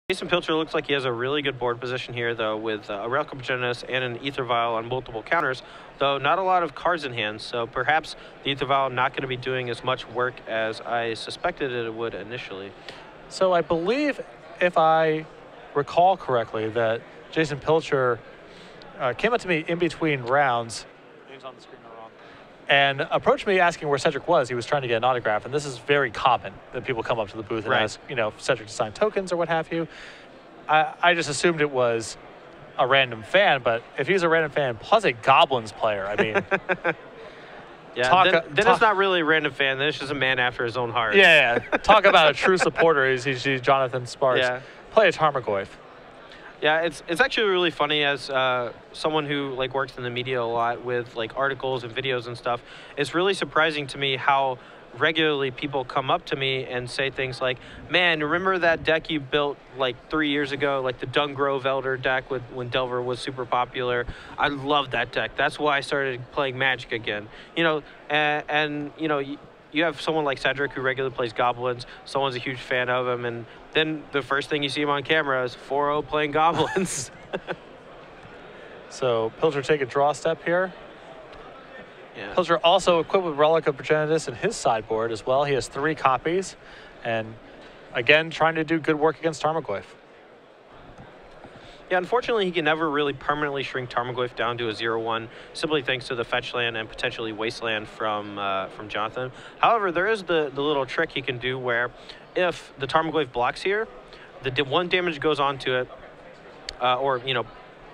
Jason Pilcher looks like he has a really good board position here, though, with a Relic of Progenitus and an Ether Vial on multiple counters, though not a lot of cards in hand, so perhaps the Ether Vial not going to be doing as much work as I suspected it would initially. So I believe, if I recall correctly, that Jason Pilcher came up to me in between rounds. Name's on the screen wrong. And approached me asking where Cedric was. He was trying to get an autograph, and this is very common that people come up to the booth and ask, you know, Cedric to sign tokens or what have you. I just assumed it was a random fan, but if he's a random fan plus a Goblins player, I mean, yeah, then it's not really a random fan. Then it's just a man after his own heart. Yeah, talk about a true supporter. He's Jonathan Sparks. Yeah. Play a Tarmogoyf. Yeah, it's actually really funny as someone who like works in the media a lot with like articles and videos and stuff. It's really surprising to me how regularly people come up to me and say things like, "Man, remember that deck you built like 3 years ago, like the Dungrove Elder deck when Delver was super popular? I love that deck. That's why I started playing Magic again." You know, and you know. You have someone like Cedric who regularly plays Goblins. Someone's a huge fan of him, and then the first thing you see him on camera is 4-0 playing Goblins. So Pilcher take a draw step here. Yeah. Pilcher also equipped with Relic of Progenitus in his sideboard as well. He has 3 copies, and again trying to do good work against Tarmogoyf. Yeah, unfortunately, he can never really permanently shrink Tarmogoyf down to a 0/1, simply thanks to the fetch land and potentially wasteland from Jonathan. However, there is the little trick he can do where if the Tarmogoyf blocks here, the 1 damage goes onto it, or, you know,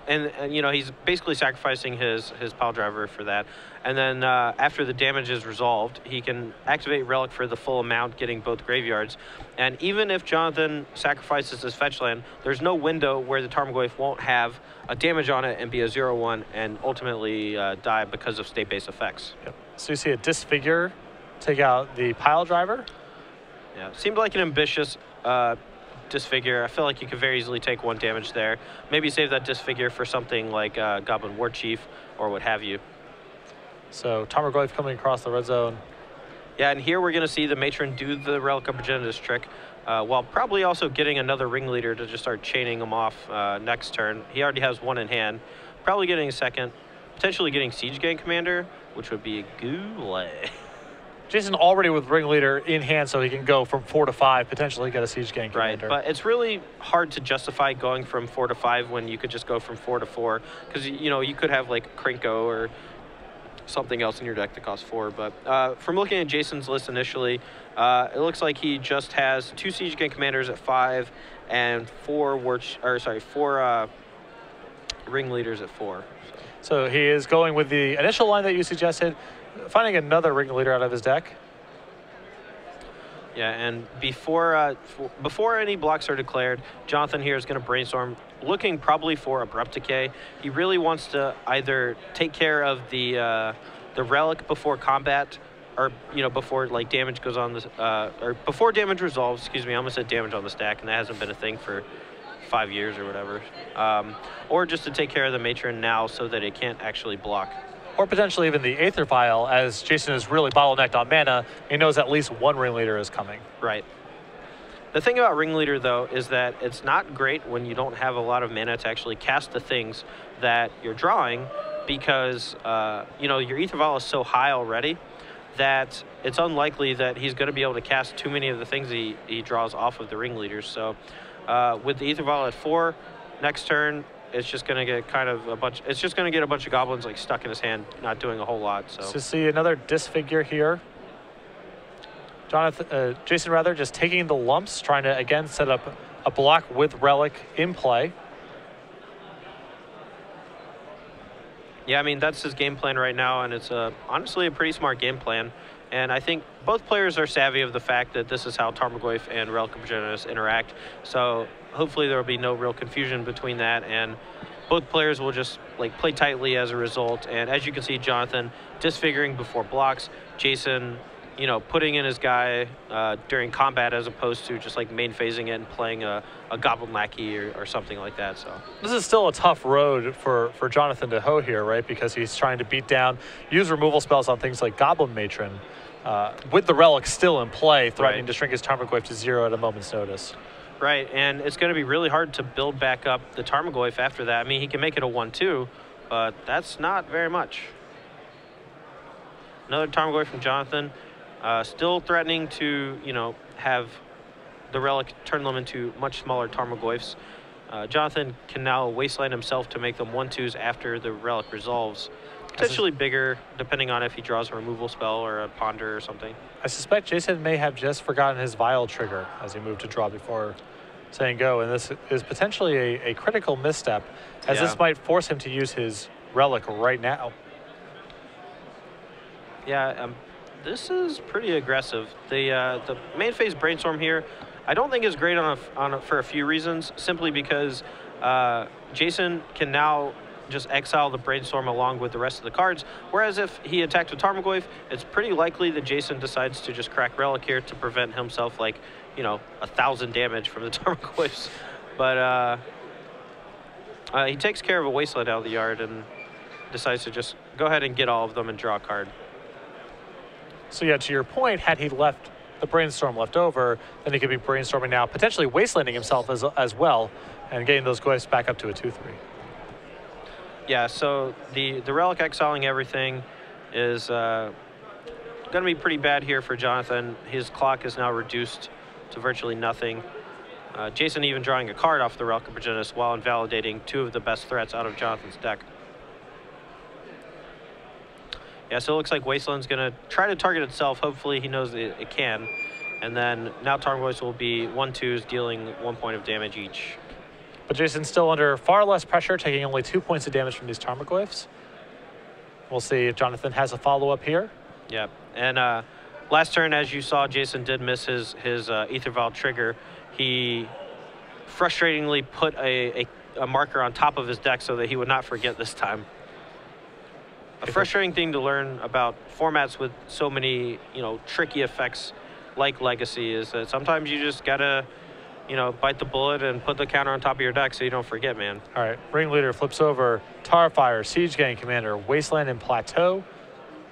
and you know, he's basically sacrificing his pile driver for that. And then after the damage is resolved, he can activate Relic for the full amount, getting both graveyards. And even if Jonathan sacrifices his fetch land, there's no window where the Tarmogoyf won't have a damage on it and be a 0/1 and ultimately die because of state-based effects. Yep. So you see a Disfigure take out the pile driver. Yeah, seemed like an ambitious Disfigure. I feel like you could very easily take 1 damage there. Maybe save that Disfigure for something like Goblin War Chief or what have you. So Tarmogoyf coming across the red zone. Yeah, and here we're going to see the Matron do the Relic of Progenitus trick, while probably also getting another Ringleader to just start chaining them off next turn. He already has 1 in hand. Probably getting a second. Potentially getting Siege Gang Commander, which would be a goulet. Jason already with Ringleader in hand, so he can go from 4 to 5, potentially get a Siege Gang Commander. Right, but it's really hard to justify going from 4 to 5 when you could just go from 4 to 4, because, you know, you could have like Krinko or something else in your deck that costs 4. But from looking at Jason's list initially, it looks like he just has 2 Siege Gang Commanders at 5 and 4 Ringleaders at 4. So he is going with the initial line that you suggested, finding another Ringleader out of his deck. Yeah, and before any blocks are declared, Jonathan here is going to brainstorm, looking probably for Abrupt Decay. He really wants to either take care of the Relic before combat, or, you know, before like damage goes on this, or before damage resolves. Excuse me, I almost said damage on the stack, and that hasn't been a thing for 5 years or whatever. Or just to take care of the Matron now so that it can't actually block. Or potentially even the Aether Vial, as Jason is really bottlenecked on mana. He knows at least 1 Ringleader is coming. Right. The thing about Ringleader, though, is that it's not great when you don't have a lot of mana to actually cast the things that you're drawing, because, you know, your Aether Vial is so high already that it's unlikely that he's going to be able to cast too many of the things he draws off of the Ringleaders. So with the Aether Vial at 4, next turn, it's just going to get kind of a bunch. It's just going to get a bunch of goblins like stuck in his hand, not doing a whole lot. So see another Disfigure here. Jason rather just taking the lumps, trying to again set up a block with Relic in play. Yeah, I mean, that's his game plan right now, and it's honestly a pretty smart game plan. And I think both players are savvy of the fact that this is how Tarmogoyf and Relic of Progenitus interact. So hopefully there will be no real confusion between that, and both players will just like play tightly as a result. And as you can see, Jonathan disfiguring before blocks, Jason, you know, putting in his guy during combat as opposed to just like main phasing it and playing a Goblin Lackey or something like that. So this is still a tough road for Jonathan to hoe here, right? Because he's trying to beat down, use removal spells on things like Goblin Matron, with the Relic still in play, threatening to shrink his Tarmogoyf to 0 at a moment's notice. Right, and it's going to be really hard to build back up the Tarmogoyf after that. I mean, he can make it a 1-2, but that's not very much. Another Tarmogoyf from Jonathan. Still threatening to, you know, have the Relic turn them into much smaller Tarmogoyfs. Jonathan can now Wasteland himself to make them 1-2s after the Relic resolves. Potentially bigger, depending on if he draws a removal spell or a Ponder or something. I suspect Jason may have just forgotten his Vial trigger as he moved to draw before saying go, and this is potentially a critical misstep, as this might force him to use his Relic right now. Yeah, this is pretty aggressive. The main phase Brainstorm here, I don't think is great for a few reasons, simply because Jason can now just exile the Brainstorm along with the rest of the cards, whereas if he attacked with Tarmogoyf, it's pretty likely that Jason decides to just crack Relic here to prevent himself, like, you know, 1,000 damage from the Tarmogoyfs. But he takes care of a Wasteland out of the yard and decides to just go ahead and get all of them and draw a card. So yeah, to your point, had he left the Brainstorm left over, then he could be brainstorming now, potentially Wastelanding himself as well, and getting those Goyfs back up to a 2-3. Yeah, so the Relic exiling everything is going to be pretty bad here for Jonathan. His clock is now reduced to virtually nothing. Jason even drawing a card off the Relic of Progenitus while invalidating 2 of the best threats out of Jonathan's deck. Yeah, so it looks like Wasteland's going to try to target itself. Hopefully he knows it can. And then now Tarmogoyfs will be 1-2s, dealing 1 point of damage each. But Jason's still under far less pressure, taking only 2 points of damage from these Tarmogoyfs. We'll see if Jonathan has a follow-up here. Yeah, and last turn, as you saw, Jason did miss his Aether Vial trigger. He frustratingly put a marker on top of his deck so that he would not forget this time. A frustrating thing to learn about formats with so many, you know, tricky effects like Legacy is that sometimes you just gotta, you know, bite the bullet and put the counter on top of your deck so you don't forget, man. All right, Ringleader flips over Tarfire, Siege Gang Commander, Wasteland, and Plateau.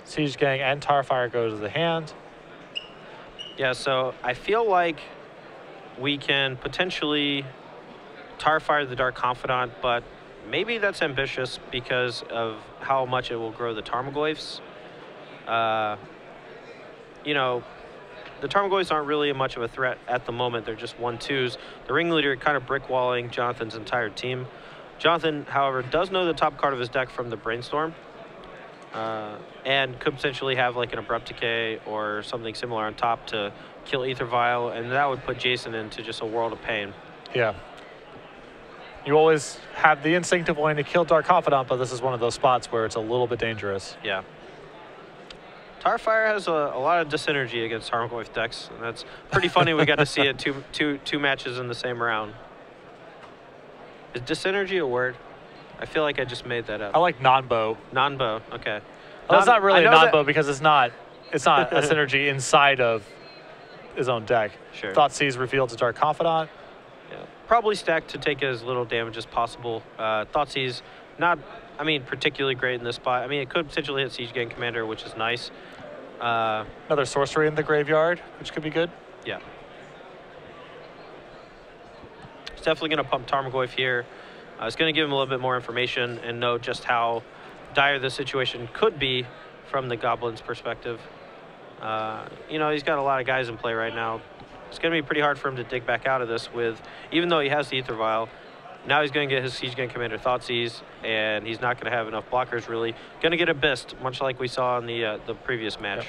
Siege Gang and Tarfire go to the hand. Yeah, so I feel like we can potentially Tarfire the Dark Confidant, but maybe that's ambitious because of how much it will grow the Tarmogoyfs. You know, the Tarmogoyfs aren't really much of a threat at the moment. They're just 1-2s. The Ringleader kind of brick-walling Jonathan's entire team. Jonathan, however, does know the top card of his deck from the Brainstorm, and could potentially have like an Abrupt Decay or something similar on top to kill Aether Vial, and that would put Jason into just a world of pain. Yeah. You always have the instinct of wanting to kill Dark Confidant, but this is one of those spots where it's a little bit dangerous. Yeah. Tarfire has a lot of dyssynergy against Tarmogoyf decks, and that's pretty funny. We got to see it two matches in the same round. Is dyssynergy a word? I feel like I just made that up. I like non-bow. Non-bow, okay. Well, it's not really a non-bow because it's not a synergy inside of his own deck. Sure. Thoughtseize revealed to Dark Confidant. Yeah. Probably stacked to take as little damage as possible. Thoughtseize, not, I mean, particularly great in this spot. I mean, it could potentially hit Siege Gang Commander, which is nice. Another sorcery in the graveyard, which could be good. Yeah. It's definitely going to pump Tarmogoyf here. It's going to give him a little bit more information and know just how dire the situation could be from the Goblin's perspective. You know, he's got a lot of guys in play right now. It's going to be pretty hard for him to dig back out of this with, even though he has the Aether Vial, now he's going to get his Siege Gang Commander Thoughtseize, and he's not going to have enough blockers, really. Going to get Abyssed, much like we saw in the previous match. Yep.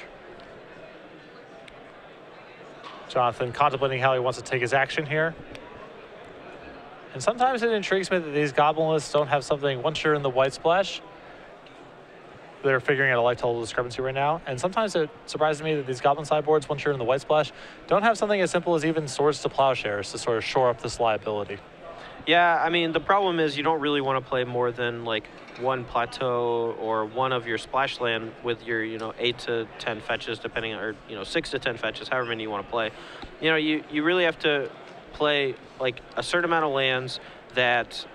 Jonathan contemplating how he wants to take his action here. And sometimes it intrigues me that these Goblin lists don't have something, once you're in the White Splash, they're figuring out a life total discrepancy right now. And sometimes it surprises me that these Goblin sideboards, once you're in the White Splash, don't have something as simple as even Swords to Plowshares to sort of shore up this liability. Yeah, I mean, the problem is you don't really want to play more than like one Plateau or one of your splash land with your, you know, 8 to 10 fetches, depending on, or, you know, 6 to 10 fetches, however many you want to play. You know, you really have to play like a certain amount of lands that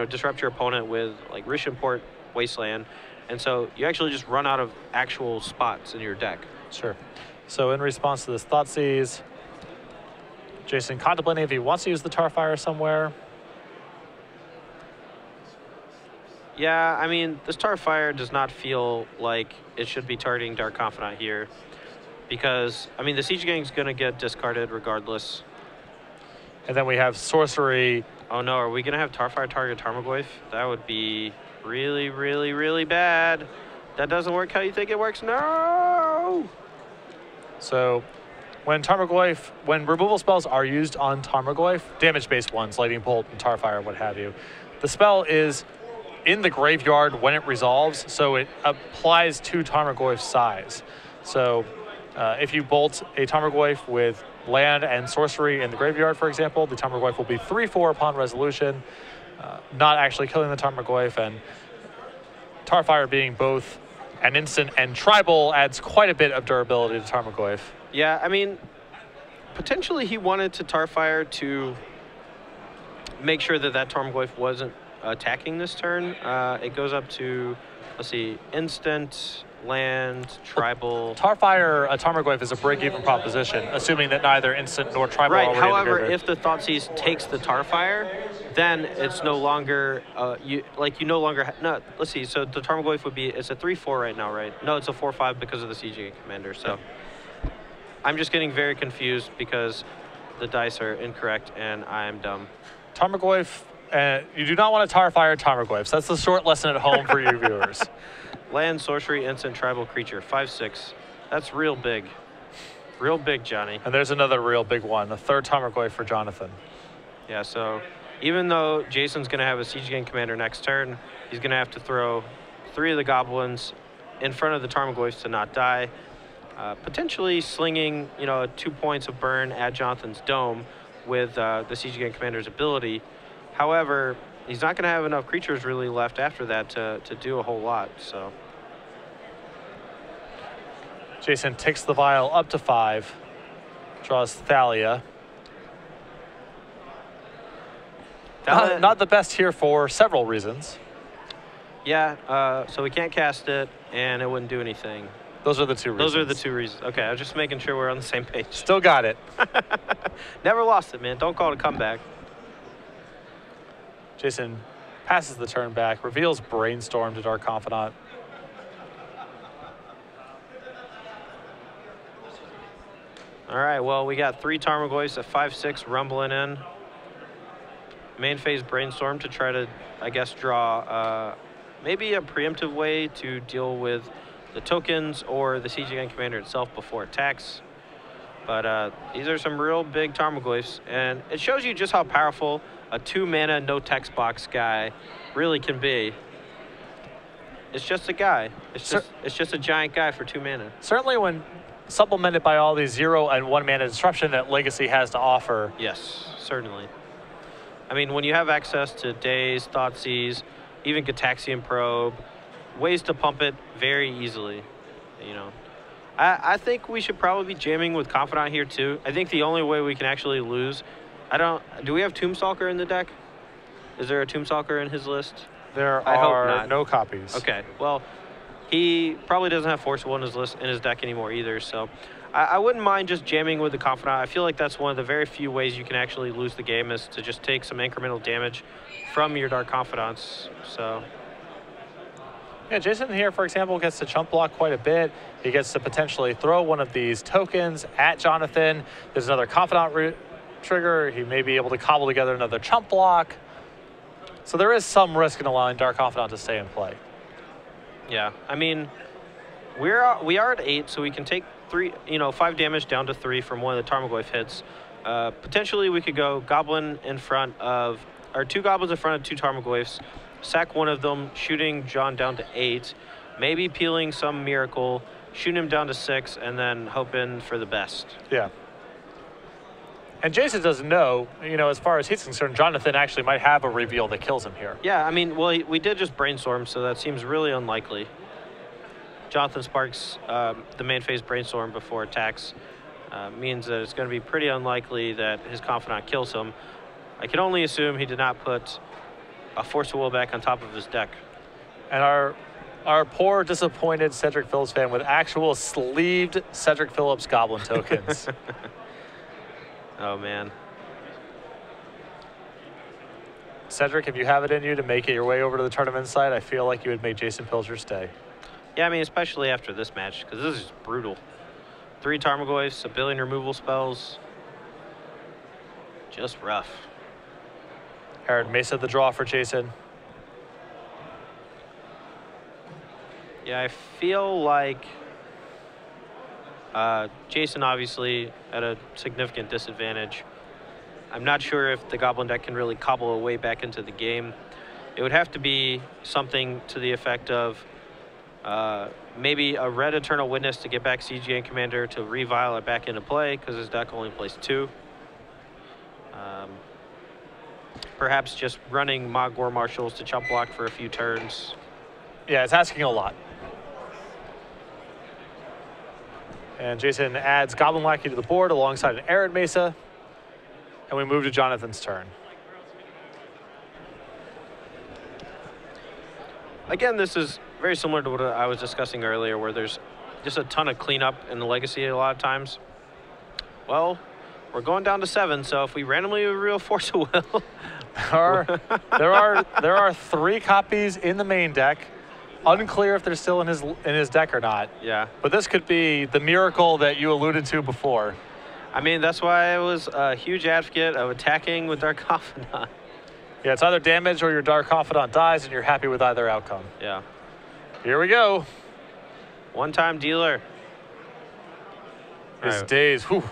disrupt your opponent with like Rishimport, Wasteland, and so you actually just run out of actual spots in your deck. Sure. So in response to this Thoughtseize, Jason contemplating if he wants to use the Tarfire somewhere. Yeah, I mean, this Starfire does not feel like it should be targeting Dark Confidant here. Because, I mean, the Siege Gang's going to get discarded regardless. And then we have Sorcery. Oh no, are we going to have Starfire target Tarmogoyf? That would be really, really, really bad. That doesn't work how you think it works. No! So when removal spells are used on Tarmogoyf, damage-based ones, Lightning Bolt and Tarfire, what have you, the spell is in the graveyard when it resolves, so it applies to Tarmogoyf's size. So if you bolt a Tarmogoyf with land and sorcery in the graveyard, for example, the Tarmogoyf will be 3/4 upon resolution, not actually killing the Tarmogoyf, and Tarfire being both an instant and tribal adds quite a bit of durability to Tarmogoyf. Yeah, I mean, potentially he wanted to Tarfire to make sure that that Tarmogoyf wasn't attacking this turn. It goes up to, let's see, instant, land, tribal. Tarfire, a Tarmogoyf is a break-even proposition, assuming that neither instant nor tribal are already However, in the if the Thoughtseize takes the Tarfire, then it's no longer, you no longer, no, let's see, so the Tarmogoyf would be, it's a 3/4 right now, right? No, it's a 4/5 because of the CG commander, so. I'm just getting very confused because the dice are incorrect and I'm dumb. Tarmogoyf, you do not want to Tarfire Tarmogoyfs. That's the short lesson at home for you viewers. Land, sorcery, instant, tribal creature, 5/6. That's real big. Real big, Johnny. And there's another real big one, a third Tarmogoyf for Jonathan. Yeah, so even though Jason's going to have a Siege Gang commander next turn, he's going to have to throw 3 of the goblins in front of the Tarmogoyfs to not die. Potentially slinging, 2 points of burn at Jonathan's dome with the Siege Gang commander's ability. However, he's not going to have enough creatures really left after that to do a whole lot. So Jason takes the vial up to 5, draws Thalia. Not the best here for several reasons. Yeah, so we can't cast it, and it wouldn't do anything. Those are the 2 reasons. Those are the 2 reasons. Okay, I was just making sure we're on the same page. Still got it. Never lost it, man. Don't call it a comeback. Jason passes the turn back, reveals Brainstorm to Dark Confidant. All right, well, we got 3 Tarmogoyfs at 5/6 rumbling in. Main phase Brainstorm to try to, I guess, draw maybe a preemptive way to deal with the tokens or the Siege Gang commander itself before attacks. But these are some real big Tarmogoyfs, and it shows you just how powerful a 2-mana, no text box guy really can be. It's just a guy. It's just a giant guy for 2 mana. Certainly when supplemented by all these 0 and 1 mana disruption that Legacy has to offer. Yes, certainly. I mean, when you have access to Daze, Thoughtseize, even Gataxian Probe, ways to pump it very easily, I think we should probably be jamming with Confidant here too. I think the only way we can actually lose, do we have Tombstalker in the deck? Is there a Tombstalker in his list? There are no copies. Okay, well, he probably doesn't have Force Will in his deck anymore either, so I wouldn't mind just jamming with the Confidant. I feel like that's one of the very few ways you can actually lose the game is to just take some incremental damage from your Dark Confidants, so. Yeah, Jason here, for example, gets to chump block quite a bit. He gets to potentially throw one of these tokens at Jonathan. There's another Confidant trigger. He may be able to cobble together another chump block. So there is some risk in allowing Dark Confidant to stay in play. Yeah, I mean, we are at 8, so we can take 5 damage down to 3 from one of the Tarmogoyf hits. Potentially, we could go Goblin in front of, or 2 Goblins in front of 2 Tarmogoyfs, sack one of them, shooting John down to 8, maybe peeling some miracle, shooting him down to 6, and then hoping for the best. Yeah. And Jason doesn't know, as far as he's concerned, Jonathan actually might have a reveal that kills him here. Yeah, I mean, well, we did just Brainstorm, so that seems really unlikely. Jonathan sparks the main phase Brainstorm before attacks. Means that it's going to be pretty unlikely that his Confidant kills him. I can only assume he did not put a Force of Will back on top of his deck. And our poor, disappointed Cedric Phillips fan with actual sleeved Cedric Phillips Goblin tokens. Oh, man. Cedric, if you have it in you to make it your way over to the tournament site, I feel like you would make Jason Pilcher stay. Yeah, I mean, especially after this match, because this is brutal. 3 Tarmogoyfs, a billion removal spells. Just rough. Arid Mesa the draw for Jason. Yeah, I feel like Jason obviously at a significant disadvantage. I'm not sure if the Goblin deck can really cobble a way back into the game. It would have to be something to the effect of maybe a red Eternal Witness to get back CGA Commander to revile it back into play because his deck only plays 2. Perhaps just running Mog War Marshals to chump block for a few turns. Yeah, it's asking a lot. And Jason adds Goblin Lackey to the board alongside an Arid Mesa. And we move to Jonathan's turn. Again, this is very similar to what I was discussing earlier, where there's just a ton of cleanup in the Legacy a lot of times. Well, we're going down to 7, so if we randomly reveal Force of Will... there are 3 copies in the main deck. Unclear if they're still in his deck or not. Yeah. But this could be the miracle that you alluded to before. I mean, that's why I was a huge advocate of attacking with Dark Confidant. Yeah, it's either damage or your Dark Confidant dies, and you're happy with either outcome. Yeah. Here we go. One-time dealer. His days, whew,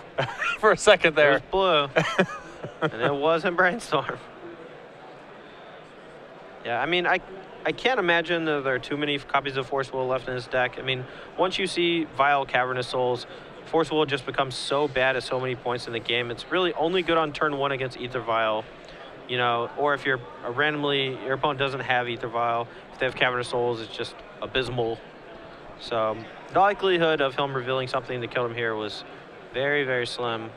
for a second there. It was blue, and it wasn't Brainstorm. Yeah, I mean, I can't imagine that there are too many copies of Force Will left in his deck. I mean, once you see Vile Cavernous Souls, Force Will just becomes so bad at so many points in the game. It's really only good on turn 1 against Aether Vial, you know, or if you're randomly, your opponent doesn't have Aether Vial. If they have Cavernous Souls, it's just abysmal. So the likelihood of him revealing something to kill him here was very, very slim.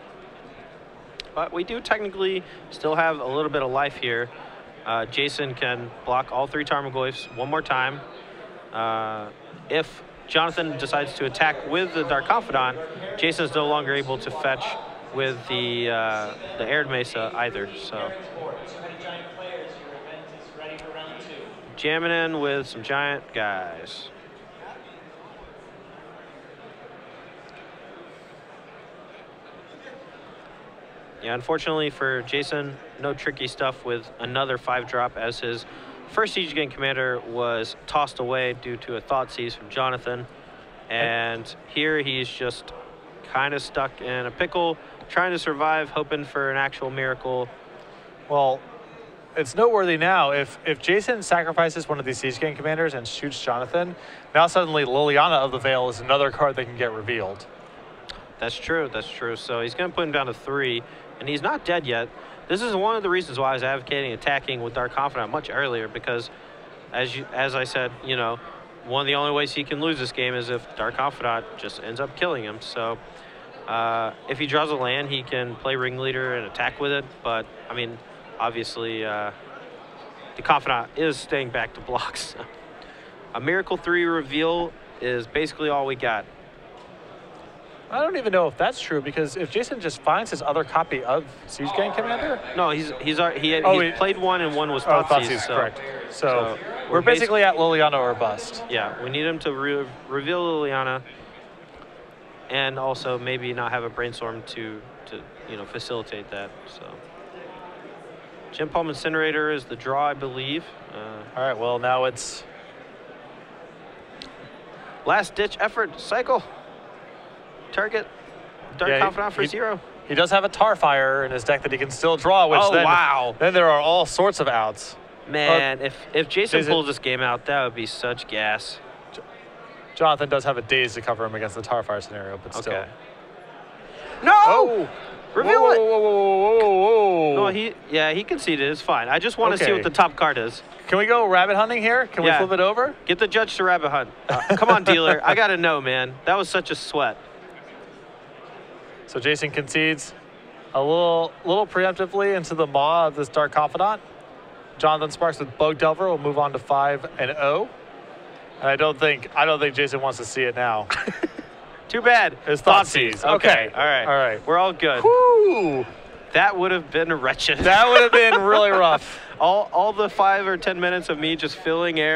But we do technically still have a little bit of life here. Jason can block all 3 Tarmogoyfs one more time. If Jonathan decides to attack with the Dark Confidant, Jason's no longer able to fetch with the Arid Mesa either. So jamming in with some giant guys. Yeah, unfortunately for Jason, no tricky stuff with another 5-drop as his first Siege Gang Commander was tossed away due to a Thoughtseize from Jonathan. And here he's just kind of stuck in a pickle, trying to survive, hoping for an actual miracle. Well, it's noteworthy now. If Jason sacrifices one of these Siege Gang Commanders and shoots Jonathan, now suddenly Liliana of the Veil is another card that can get revealed. That's true, that's true. So he's going to put him down to 3, and he's not dead yet. This is one of the reasons why I was advocating attacking with Dark Confidant much earlier, because as I said, you know, one of the only ways he can lose this game is if Dark Confidant just ends up killing him. So if he draws a land, he can play Ringleader and attack with it. But, I mean, obviously, the Confidant is staying back to blocks. A Miracle 3 reveal is basically all we got. I don't even know if that's true, because if Jason just finds his other copy of Siege Gang Commander... No, he played one and one was Thoughtseize, so, correct. So we're basically at Liliana or bust. Yeah, we need him to reveal Liliana and also maybe not have a Brainstorm to you know, facilitate that. So Gem Palm Incinerator is the draw, I believe. All right, well, now it's... Last-ditch effort, cycle. Target Dark Confidant for 0. He does have a Tarfire in his deck that he can still draw, which then there are all sorts of outs. Man, if Jason pulls this game out, that would be such gas. Jonathan does have a Daze to cover him against the Tarfire scenario, but still. No! Oh! Reveal it! Whoa. No, he conceded. It's fine. I just want to see what the top card is. Can we go rabbit hunting here? Can we flip it over? Get the judge to rabbit hunt. Come on, dealer. I got to know, man. That was such a sweat. So Jason concedes a little preemptively into the maw of this Dark Confidant. Jonathan Sparks with Bug Delver will move on to 5-0. And I don't think Jason wants to see it now. Too bad. It's Thoughtseize. Okay. All right. We're all good. Woo! That would have been wretched. That would have been really rough. All the 5 or 10 minutes of me just filling air.